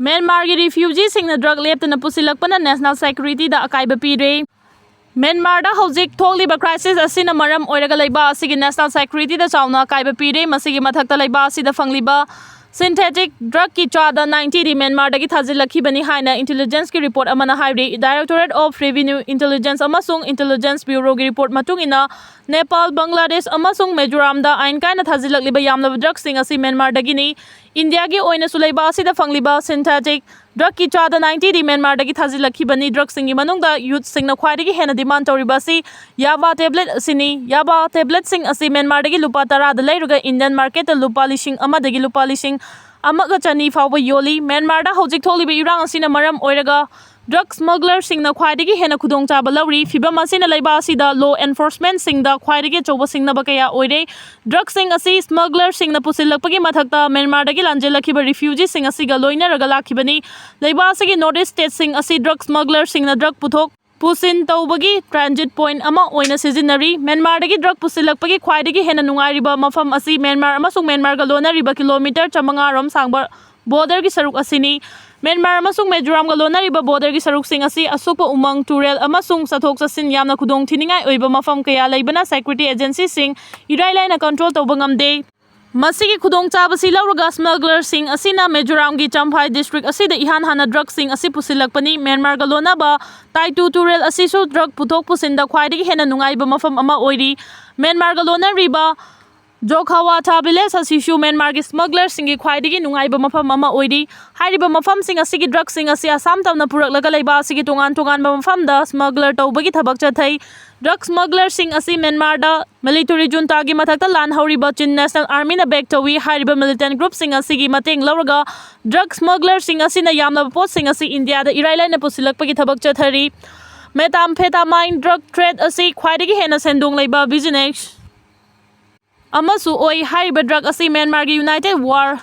Myanmar की refugee सिंगना drug लेप्तना पुसिलकपना national security दा अकाइबा पीरे Myanmar da hojik thokliba crisis asina maram oiraga leiba asigi national security da chauna akaiba pire masigi mathakta leiba asida fangliba synthetic drug ki chada 90 di Myanmar da gi thajilakhi bani haina intelligence ki report amana hairi Directorate of Revenue Intelligence amasung Intelligence Bureau ki report matungina Nepal Bangladesh amasung Mizoram da ain kaina thajilakliba yamlaba drugs sing asi Myanmar da gini India ki oina suleiba asida fangliba synthetic drug ki chada 90 di Myanmar da gi thajilakhi bani drug sing gi manung da youth sing na khwai gi hena demand toriba si yaba tablet asini yaba tablet sing asi Myanmar da gi lupa 10 da leiruga Indian market da lupa lishing ama da gi lupa lishing amaga chani fawba yoli Myanmar da hojik tholiba irang asina maram oiraga drug smuggler sing na khwai gi hena khudong chaba lauri fibam asina leiba asida law enforcement sing da khwai gi choba sing na bakaya oire drug sing asi smuggler sing na pusilakpagi mathakta Myanmar da gi lanjelakhiba refugee sing asi ga loina raga lakhibani leiba asigi north state sing asi drug smuggler sing na drug puthok pusin tawbagi transit point ama oina sizinari Myanmar da gi drug pusilakpagi khwai gi hena nungai riba mafam asi Myanmar amasung Myanmar ga lona riba kilometer 5 rom sangba border gi saruk asini Myanmar amasung Mizoram ga lona riba border gi saruk sing asi asukpa umang turel amasung sathok sasin yamna khudong thiningai oiba mafam kaya leibana security agency sing irai laina control tawba ngamde masigi khudong chabasi lauraga smuggler sing asina Mizoram gi Champhai district asida ihan hana drug sing asi pusilakpani Myanmar ga lona ba Thak2 turel asi su drug puthok pusinda khwaidigi hena nungai ba mafam ama oiri Myanmar ga lona riba Jokhawa Tabiles asishu Myanmar gi smuggler singi khwaidigi nungaiba mafam ama oiri hairiba mafam sing asigi drug sing asi Assam tamna puraklaga leiba asigi tongan ba mafam da smuggler tawbagi thabak chathai drug smuggler sing asi Myanmar da military junta gi mathakta lan hauriba Chin National Army na back tawi hairiba militant group sing asigi mateng lauraga drug smuggler sing asi na yamna pot sing asi India da irailai na pusilakpagi thabak chathari methamphetamine drug trade asi khwaidigi hena sendong leiba business Amasu oi hariba drug asi Myanmar gi United War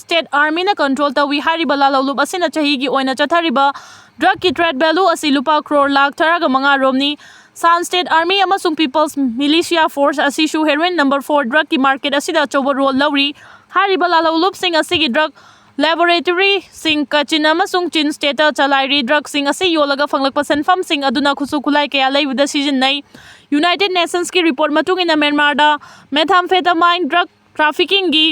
State Army na control tawi hariba lalawlup asina chahi gi oina chathariba drug ki trade value asi lupa crore lakh taraga manga romni San State Army amasung People's Militia Force asi shu heroin number 4 drug ki market asida choba role lawri hariba lalawlup sing asi gi drug laboratory sing kachin amasung Chin state chalairi drug sing asi yolaga fanglakpa senfam sing aduna khusu kulai kaya leibda season nai United Nations ki report matung ina Myanmar da methamphetamine drug trafficking gi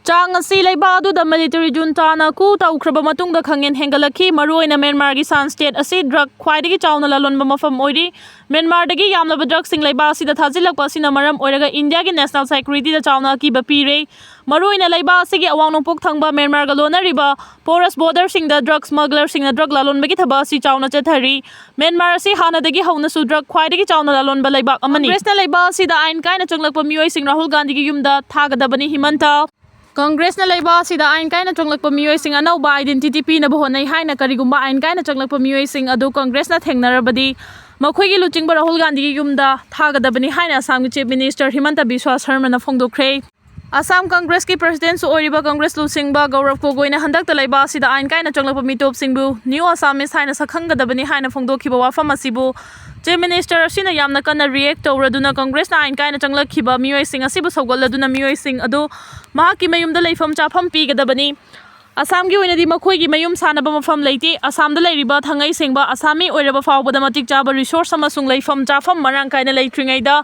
chang asi leiba adu da military junta na ku taukraba matung da khangen hengalakhi maruina Myanmar gi San state asi drug khwaidigi chawna lalonba mafam oiri Myanmar dagi yamlaba drug sing leiba asi da thajilakpa sina maram oiraga India gi national security da chawna ki bapire maruina leiba asi gi awang nongpok thangba Myanmar ga lona riba porous border sing da drug smuggler sing na drug lalonba gi thaba asi chawna chathari Myanmar asi hana dagi hauna su drug khwaidigi chawna lalonba leiba amani Congress na leiba asi da ain kaina changlakpa mioi sing Rahul Gandhi gi yumda thagadabani himanta Congress na leiba sida ain kaina changlakpa mioi sing anauba identity pinaba honai haina karigumba ain kaina changlakpa mioi sing adu Congress na thengnarabadi makhoi luchingba Rahul Gandhi gi yumda thagadabani haina Assam Chief Minister Himanta Biswa Sharma na phongdokre Assam Congress ki president su oiriba Congress Lusingba Gaurav Gogoi na handak ta leiba sida ain kaina changlakpa mitop singbu New Assamese haina sakhangadabani haina phongdokhiba wafam asibu Chief Minister asina yamna kana react tawraduna Congress na ain kaina changlakhiba mioi sing asibu sawgalladuna mioi sing adu mahaki mayumda leifam chafam pigadabani Assam gi oinadi makhoi gi mayum sanaba mafam leiti Assam da leiriba thangai sengba Assami oiraba fawbada matik chaba resource amasung leifam chafam marang kaina leitringai da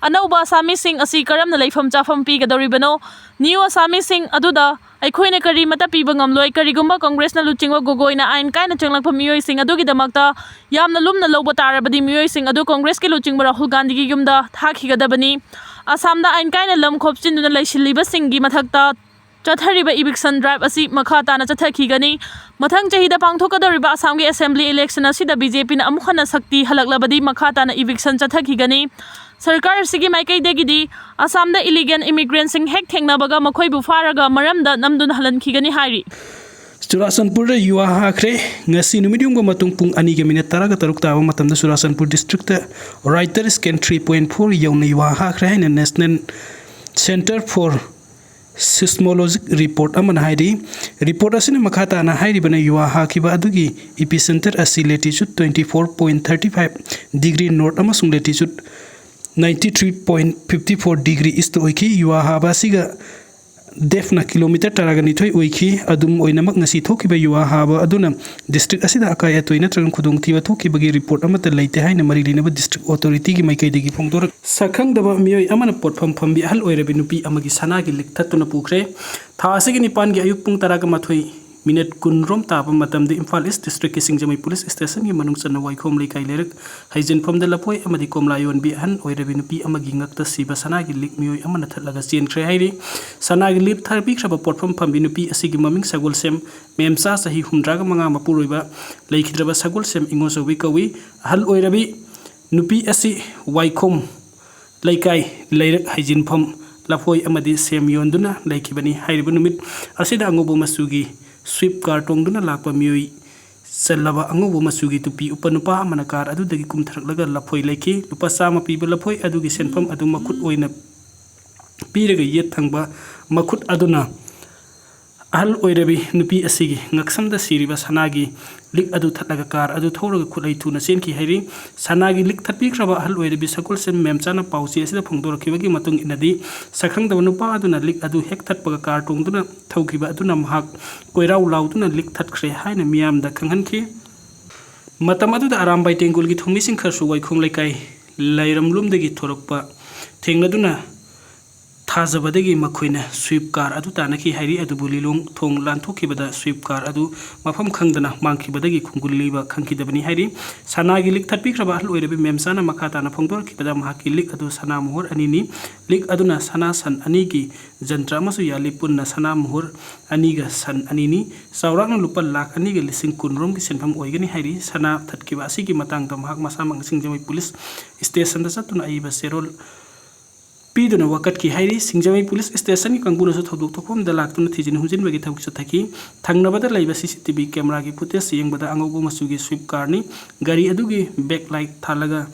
anauba Assami sing asi karamna leifam chafam pigadoribano New Assami sing aduda aikhoina kari mata piba ngamloi karigumba Congress na luchingwa Gogoi na ain kaina changlakpa mioi sing adugi damakta yamna lumna loba tarabadi mioi sing adu Congress ki luchingba Rahul Gandhi gi yumda thakhigadabani Assam da ain kaina lam khopchin duna leishiliba sing gi mathakta chathariba eviction drive asi makha tana chathakigani mathang chahida pangthokadoriba Assam gi assembly election asida BJP na amukhana sakti halaklabadi makha tana eviction chathakigani Sarkar sigi maikai degidi Assam da illegal immigrants sing hek thengnabaga makhoi bu faraga maramda namdun halankhigani hairi Churasanpur da yuwa hakre ngasi numidum ga matung pung ani ga minute taraga taruk tawa matam da Churasanpur district da writer scan 3.4 yauna yuwa hakre haina National Center for Seismologic report aman hairi report asina makhata na hairi bana yuwa hakiba adugi epicenter asi latitude 24.35 degree north amasung latitude 93.54 degree east oiki yuwa habasiga डेफना kilometre तरागनिथोई ओइखी अदुम ओइनमक ngasi थोखिबा युवा हाबा अदुना district असिदा अकाय अतोइ नत्रगन खुदोंथिबा थोखिबगी report अमत लैते हाइना मरि लिनबा डिस्ट्रिक्ट अथॉरिटी की माइकैदगी फोंदोर सखंगदबा मियोय अमन पोटफम फम्बी अहल ओइरबि नुपी अमगी सनागी लिखथतुना पुखरे था असिगी निपान गी अयुक पुंग तरागा माथोई मिनट कुनरोम ताब मतम दे इम्फाल ईस्ट डिस्ट्रिक्ट की सिंगजमई पुलिस स्टेशन की मनुंग चन वाइखोम लेकाई लेरक हाइजन फम द लपोय अमदी कोमला योनबी अहन ओइरबि नुपी अमगी ngak ta siba sanagi lik miyoy amana thatlaga chenkhre hairi sanagi lip tharbi khaba porfam phambi nupi asigi maming sagol sem memsa sahi humdraga manga mapuroiba leikhidraba sagol sem ingo sowi kawi ahal oirabi nupi asi waikhom leikai leirak haijin pham lapoi amadi sem yonduna leikhibani hairibu numit asida angobo masugi sweep car tongduna lakpa miyoy Selaba angobo masugi tupi upanupa manakar adu dagi kumtharaklaga laphoi leki lupa sama piba laphoi adu gi senfam adu makut oina piraga yet thangba makut aduna ahal oirabi nupi asigi ngaksamda siriba sanagi lik adu thatlaga kar adu thoraga khulai thuna senki hairi sanagi lik thatpi kraba ahal oirabi sakul sem memchana pausi asida phongdor khibagi matung inadi sakhangda nupa aduna lik adu hek thatpaga kar tongduna thaukiba aduna mahak koirau lauduna lik thatkhre haina miyamda khanghanki matam adu da arambai tengul gi thomi sing kharsu waikhom lekai lairamlum dagi thorokpa thengladuna थाजबदगी मखोइना sweep car अदु तानकी हाइरी अदु बुलिलोंग थोंग लानथोखिबदा SVEEP car अदु मफम खंगदना मांगखिबदगी खुंगुलीबा खंखिदबनी हाइरी सनागी लिक थटपिख्रबा हल ओइरबि मेमसाना मखाताना फोंदोर खिबदा महाकी लिक अदु सना मोहर अनिनी लिक अदुना सना सन अनिगी जंत्रा मसु याली पुन्ना सना मोहर अनिगा सन अनिनी सावराकना लुपा लाख अनिगा लिसिंग कुनरोम की सेनफम ओइगनी हाइरी सना थटकिबा असिगी मतंग द महाक मसा मंगसिंगजमै पुलिस स्टेशन द चतुना आइबा सेरोल पीदुना वकत की हाइरी सिंगजमै पुलिस स्टेशन की कंगुनसु थौदोक थोफम द लाक्तुना थिजिन हुजिन बगी थौक चथकी थंगनबदा लैबा सीसीटीवी कैमरा की फुटेज येंगबदा अंगोबो मसुगी स्वीप कारनी गाड़ी अदुगी बैक लाइट थालगा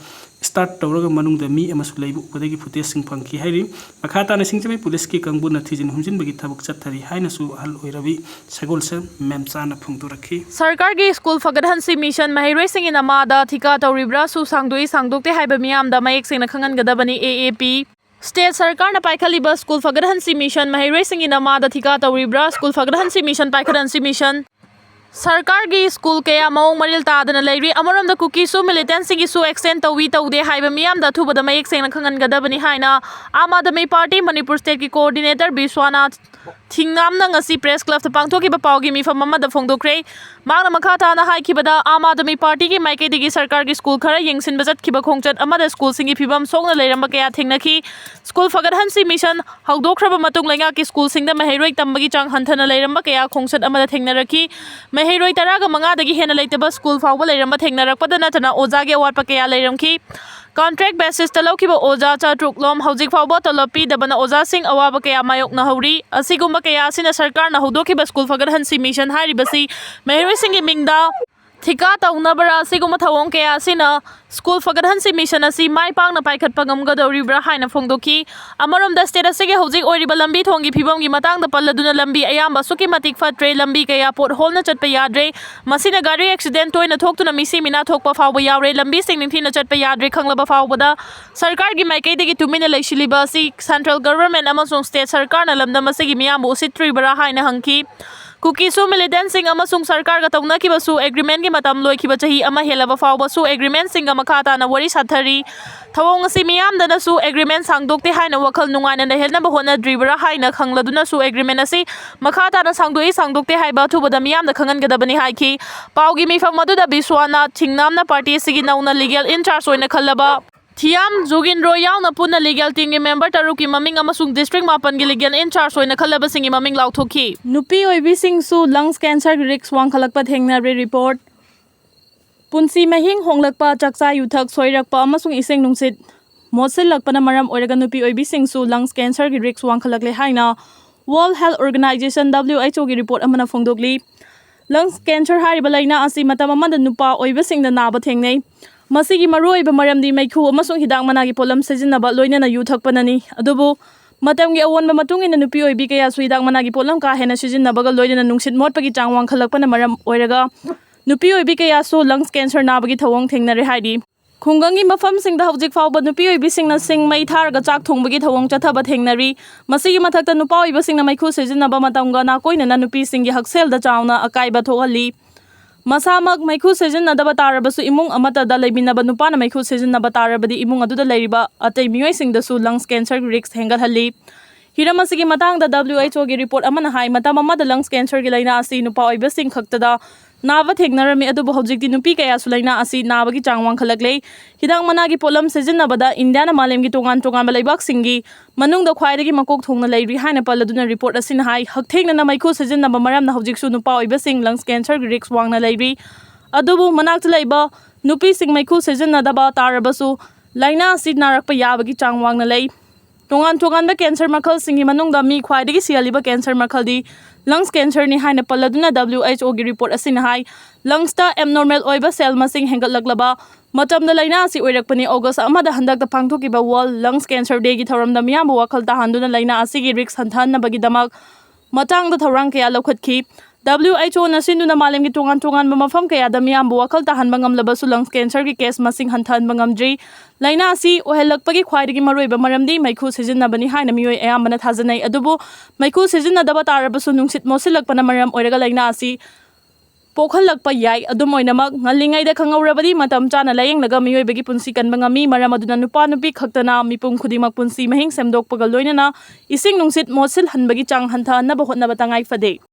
स्टार्ट तौरगा मनुंगदा मी अमसु लैबु उपदगी फुटेज सिंग फंकी हाइरी मखाताना सिंगजमै पुलिस की कंगुना थिजिन हुजिन बगी थबक चथरी हाइनसु हल ओइरबि सगोलसे मेमचाना फुंगदुरखी सरकार की स्कूल फगदहनसी मिशन महिरोई सिंग नमादा थिका तौरिब्रा सु सांगदोई सांगदोकते हाइबा मियामदा मयेक सेना खंगनगदबनी AAP स्टेट सरकार न पाइखलिबा स्कूल फगदहनसी मिशन महिरोई सिंग नमादा थिका तौरिब्रा स्कूल फगदहनसी मिशन पाइखदहनसी मिशन सरकार की स्कूल कया मौंग मरिल तादना लेरी अमरमदा कुकी सु मिलिटेंट सिंग सु एक्सटेंड तौवी तौदे हाइबा मियामदा थुबदा मयेक सेना खंगनगदबनी हाइना आम आदमी पार्टी मणिपुर स्टेट की coordinator Biswanath थिंगनामना ngasi press club ता पांगथोकिबा पावगी मिफम अमदा फोंदोक्रे मांगना मखाताना हाइखिबदा आम आदमी पार्टी की माइकेदिगी सरकार की स्कूल खरा यंगसिन बजटखिबा खोंगचत अमदा स्कूल सिंगी फिबम सोंगना लेरम कया थेंगनखी स्कूल फगदहनसी मिशन हौदोखरबा मतुंग लैंगा की स्कूल सिंगदा महिरोई तंबगी चांग हंथना लेरम कया खोंगचत अमदा थेंगनरखी महिरोई तरागा मंगादगी हेना लेतबा स्कूल फावबा लेरम थेंगनरकपदा नतना ओजागे अवाटपा कया लेरमखी कॉन्ट्रैक्ट बेसिस तलौखिबा ओजा चाट्रुकलोम हौजिक फावबा तलब पीदबना ओजा सिंग अवाबा कया मायोकना हौरी असिगुम्बा कया सिना सरकार न हौदोखिबा स्कूल फगदहनसी मिशन हारिबसी महिरोई सिंगी मिंगदा थिका तौनबरा असिगुम्बा थवोंग कया सिना स्कूल फगदहनसी मिशन असि माइ पांगना पाइखटपा गमगदौरिब्रा हाइना फोंदोखी अमरोमदा स्टेट असिगे हौजिक ओइरिबा लंबी थोंगी फिबमगी मतंगदा पल्लदुना लंबी अयाम्बा सुकी मतिक फत्रे लंबी कया पोट होलना चटपा याद्रे मसिना गाड़ी एक्सीडेंट तोइना थोक्तुना मिसी मिना थोकपा फावबा यावरे लंबी सिंग निंथिना चटपा याद्रे खंगलबा फावबदा सरकार की माइकैदगी तुमिना लैसिलिबा असि सेंट्रल गवर्नमेंट अमसुंग स्टेट सरकार न लमदम असिगी मियामबु उसित्रिबरा हाइना हंकी कुकीसु मिलिटेंट सिंग अमसुंग सरकार का तौनखिबसु एग्रीमेंट की मतम लोइखिबा चाही अमा हेलबा फावबसु एग्रीमेंट सिंग मखाताना वरी साथरी थवोंग असि मियामदनसु एग्रीमेंट सांगदोक्ते हाइना वखल नुंगाइना नहेलनबा होनद्रिबरा हाइना खंगलदुनसु एग्रीमेंट असि मखाताना सांगदोक्ते हाइबा थुबदा मियामदा खंगनगदबनी हाइखी पावगी मिफम मदुदा बिस्वाना थिंगनामना पार्टी सिगी नौना लीगल इंचार्ज ओइना खल्लबा थियाम जोगिनरो यावना पुना लीगल टीम के मेंबर तरुक की ममिंग अमसुंग डिस्ट्रिक्ट मापन के लीगल इंचार्ज ओइना खल्लबा सिंगी ममिंग लाउथोखी नुपी ओइबी सिंगसु लंग्स कैंसर रिस्क वांखलकपा थेंगनारे रिपोर्ट पुंसी महिंग होंगलकपा चक्चा युथक सोइरकपा अमसुंग इसेंग नुंसित मोसिलकपना मरम ओइरगा नुपी ओइबी सिंगसु लंग्स कैंसर की रिस्क वांखलकले हाइना वर्ल्ड हेल्थ ऑर्गेनाइजेशन WHO की रिपोर्ट अमना फोंदोकली लंग्स कैंसर हारिबा लाइना असि मतम अमदा नुपा ओइबा सिंगदा नाबा थेंगनै मसीगी मरुओइबा मरमदी मैखु अमसुंग हिदाक मनागी पोलम सिजिनबा लोइनना युथकपननी अदुबु मतमगी अवोनबा मतुंगिना नुपी ओइबी कया सुइदाक मनागी पोलम का हेना सिजिनबगा लोइनना नुंसित मोटपगी चांग वांखलकपना मरम ओइरगा नुपी ओइबी कया सु लंग्स कैंसर नाबगी थवोंग थेंगनरे हाइदी ꯈꯨꯡꯒꯪꯒꯤ ꯃꯐꯝꯁꯤꯡꯗ ꯍꯧꯖꯤꯛ ꯐꯥꯎꯕ ꯅꯨꯄꯤ ꯑꯣꯏꯕꯤꯁꯤꯡꯅ ꯁꯤꯡ ꯃꯩ ꯊꯥꯔꯒ ꯆꯥꯛ ꯊꯣꯡꯕꯒꯤ ꯊꯧꯑꯣꯡ ꯆꯠꯊꯕ ꯊꯦꯡꯅꯔꯤ꯫ ꯃꯁꯤꯒꯤ ꯃꯊꯛꯇ ꯅꯨꯄꯥ ꯑꯣꯏꯕꯁꯤꯡꯅ ꯃꯩꯈꯨ ꯁꯤꯖꯤꯟꯅꯕ ꯃꯇꯝꯒ ꯅꯥꯀꯣꯏꯅꯅ ꯅꯨꯄꯤꯁꯤꯡꯒꯤ ꯍꯛꯁꯦꯜꯗ ꯆꯥꯎꯅ ꯑꯀꯥꯏꯕ ꯊꯣꯛꯍꯜꯂꯤ꯫ ꯃꯁꯥꯃꯛ ꯃꯩꯈꯨ ꯁꯤꯖꯤꯟꯅꯗꯕ ꯇꯥꯔꯕꯁꯨ ꯏꯃꯨꯡ ꯑꯃꯠꯇꯗ ꯂꯩꯃꯤꯟꯅꯕ ꯅꯨꯄꯥꯅ ꯃꯩꯈꯨ ꯁꯤꯖꯤꯟꯅꯕ ꯇꯥꯔꯕꯗꯤ ꯏꯃꯨꯡ ꯑꯗꯨꯗ ꯂꯩꯔꯤꯕ ꯑꯇꯩ ꯃꯤꯑꯣꯏꯁꯤꯡꯗꯁꯨ ꯂꯪꯁ ꯀꯦꯟꯁꯔꯒꯤ ꯔꯤꯁꯛ ꯍꯦꯟꯒꯠꯍꯜꯂꯤ꯫ ꯍꯤꯔꯝ ꯑꯁꯤꯒꯤ ꯃꯇꯥꯡꯗ WHOꯒꯤ ꯔꯤꯄꯣꯔꯠ ꯑꯃꯅ ꯍꯥꯏ ꯃꯇꯝ ꯑꯃꯗ ꯂꯪꯁ ꯀꯦꯟꯁꯔꯒꯤ ꯂꯥꯏꯅꯥ ꯑꯁꯤ ꯅꯨꯄꯥ ꯑꯣꯏꯕꯁꯤꯡ ꯈꯛꯇꯗ ꯅꯥꯕ ꯊꯦꯡꯅꯔꯝꯃꯤ, ꯑꯗꯨꯕꯨ ꯍꯧꯖꯤꯛꯇꯤ ꯅꯨꯄꯤ ꯀꯌꯥꯁꯨ ꯂꯥꯏꯅꯥ ꯑꯁꯤ ꯅꯥꯕꯒꯤ ꯆꯥꯡ ꯋꯥꯡꯈꯠꯂꯛꯂꯦ꯫ ꯍꯤꯗꯥꯛ ꯃꯅꯥꯒꯤ ꯄꯣꯠꯂꯝ ꯁꯤꯖꯤꯟꯅꯕꯗ ꯏꯟꯗꯤꯌꯥꯅ ꯃꯥꯂꯦꯝꯒꯤ ꯇꯣꯉꯥꯟ ꯇꯣꯉꯥꯟꯕ ꯂꯩꯕꯥꯛꯁꯤꯡꯒꯤ ꯃꯅꯨꯡꯗ ꯈ꯭ꯋꯥꯏꯗꯒꯤ ꯃꯀꯣꯛ ꯊꯣꯡꯅ ꯂꯩꯔꯤ ꯍꯥꯏꯅ ꯄꯜꯂꯗꯨꯅ ꯔꯤꯄꯣꯔꯠ ꯑꯁꯤꯅ ꯍꯥꯏ ꯍꯛꯊꯦꯡꯅꯅ ꯃꯩꯈꯨ ꯁꯤꯖꯤꯟꯅꯕ ꯃꯔꯝꯅ ꯍꯧꯖꯤꯛꯁꯨ ꯅꯨꯄꯥ ꯑꯣꯏꯕꯁꯤꯡ ꯂꯪꯁ ꯀꯦꯟꯁꯔꯒꯤ ꯔꯤꯁꯛ ꯋꯥꯡꯅ ꯂꯩꯔꯤ꯫ ꯑꯗꯨꯕꯨ ꯃꯅꯥꯛꯇ ꯂꯩꯕ ꯅꯨꯄꯤꯁꯤꯡ ꯃꯩꯈꯨ ꯁꯤꯖꯤꯟꯅꯗꯕ ꯇꯥꯔꯕꯁꯨ ꯂꯥꯏꯅꯥ ꯑꯁꯤ ꯅꯥꯔꯛꯄ ꯌꯥꯕꯒꯤ ꯆꯥꯡ ꯋꯥꯡꯅ ꯂꯩ꯫ ꯇꯣꯉꯥꯟ ꯇꯣꯉꯥꯟꯕ ꯀꯦꯟꯁꯔ ꯃꯈꯜꯁꯤꯡꯒꯤ ꯃꯅꯨꯡꯗ ꯃꯤ ꯈ꯭ꯋꯥꯏꯗꯒꯤ ꯁꯤꯍꯜꯂꯤꯕ ꯀꯦꯟꯁꯔ ꯃꯈꯜꯗꯤ ꯂꯪꯁ ꯀꯦꯟꯁꯔꯅꯤ ꯍꯥꯏꯅ ꯄꯜꯂꯗꯨꯅ WHOꯒꯤ ꯔꯤꯄꯣꯔꯠ ꯑꯁꯤꯅ ꯍꯥꯏ ꯂꯪꯁꯇ ꯑꯦꯕꯅꯣꯔꯃꯦꯜ ꯑꯣꯏꯕ ꯁꯦꯜ ꯃꯁꯤꯡ ꯍꯦꯟꯒꯠꯂꯛꯂꯕ ꯃꯇꯝꯗ ꯂꯥꯏꯅꯥ ꯑꯁꯤ ꯑꯣꯏꯔꯛꯄꯅꯤ꯫ ꯑꯣꯒꯁꯠ 1ꯗ ꯍꯟꯗꯛꯇ ꯄꯥꯡꯊꯣꯛꯈꯤꯕ ꯋꯥꯔꯜꯗ ꯂꯪꯁ ꯀꯦꯟꯁꯔ ꯗꯦꯒꯤ ꯊꯧꯔꯝꯗ ꯃꯤꯌꯥꯝꯕꯨ ꯋꯥꯈꯜ ꯇꯥꯍꯟꯗꯨꯅ ꯂꯥꯏꯅꯥ ꯑꯁꯤꯒꯤ ꯔꯤꯁꯛ ꯍꯟꯊꯍꯟꯅꯕꯒꯤꯗꯃꯛ ꯃꯇꯥꯡꯗ ꯊꯧꯔꯥꯡ ꯀꯌꯥ ꯂꯧꯈꯠꯈꯤ꯫ WHOꯅ ꯁꯤꯟꯗꯨꯅ ꯃꯥꯂꯦꯝꯒꯤ ꯇꯣꯉꯥꯟ ꯇꯣꯉꯥꯟꯕ ꯃꯐꯝ ꯀꯌꯥꯗ ꯃꯤꯌꯥꯝꯕꯨ ꯋꯥꯈꯜ ꯇꯥꯍꯟꯕ ꯉꯝꯂꯕꯁꯨ ꯂꯪꯁ ꯀꯦꯟꯁꯔꯒꯤ ꯀꯦꯁ ꯃꯁꯤꯡ ꯍꯟꯊꯍꯟꯕ ꯉꯝꯗ꯭ꯔꯤ꯫ ꯂꯥꯏꯅꯥ ꯑꯁꯤ ꯑꯣꯏꯍꯜꯂꯛꯄꯒꯤ ꯈ꯭ꯋꯥꯏꯗꯒꯤ ꯃꯔꯨꯑꯣꯏꯕ ꯃꯔꯝꯗꯤ ꯃꯩꯈꯨ ꯁꯤꯖꯤꯟꯅꯕꯅꯤ ꯍꯥꯏꯅ ꯃꯤꯑꯣꯏ ꯑꯌꯥꯝꯕꯅ ꯊꯥꯖꯅꯩ꯫ ꯑꯗꯨꯕꯨ ꯃꯩꯈꯨ ꯁꯤꯖꯤꯟꯅꯗꯕ ꯇꯥꯔꯕꯁꯨ ꯅꯨꯡꯁꯤꯠ ꯃꯣꯠꯁꯤꯜꯂꯛꯄꯅ ꯃꯔꯝ ꯑꯣꯏꯔꯒ ꯂꯥꯏꯅꯥ ꯑꯁꯤ ꯄꯣꯛꯍꯜꯂꯛꯄ ꯌꯥꯏ꯫ ꯑꯗꯨꯝ ꯑꯣꯏꯅꯃꯛ ꯉꯜꯂꯤꯉꯩꯗ ꯈꯪꯍꯧꯔꯕꯗꯤ ꯃꯇꯝ ꯆꯥꯅ ꯂꯥꯌꯦꯡꯂꯒ ꯃꯤꯑꯣꯏꯕꯒꯤ ꯄꯨꯟꯁꯤ ꯀꯟꯕ ꯉꯝꯃꯤ꯫ ꯃꯔꯝ ꯑꯗꯨꯅ ꯅꯨꯄꯥ ꯅꯨꯄꯤ ꯈꯛꯇꯅ ꯃꯤꯄꯨꯝ ꯈꯨꯗꯤꯡꯃꯛ ꯄꯨꯟꯁꯤ ꯃꯍꯤꯡ ꯁꯦꯝꯗꯣꯛꯄꯒ ꯂꯣꯏꯅꯅ ꯏꯁꯤꯡ ꯅꯨꯡꯁꯤꯠ ꯃꯣꯠꯁꯤꯜꯍꯟꯕꯒꯤ ꯆꯥꯡ ꯍꯟꯊꯍꯟꯅꯕ ꯍꯣꯠꯅꯕ ꯇꯉꯥꯏ ꯐꯗꯦ꯫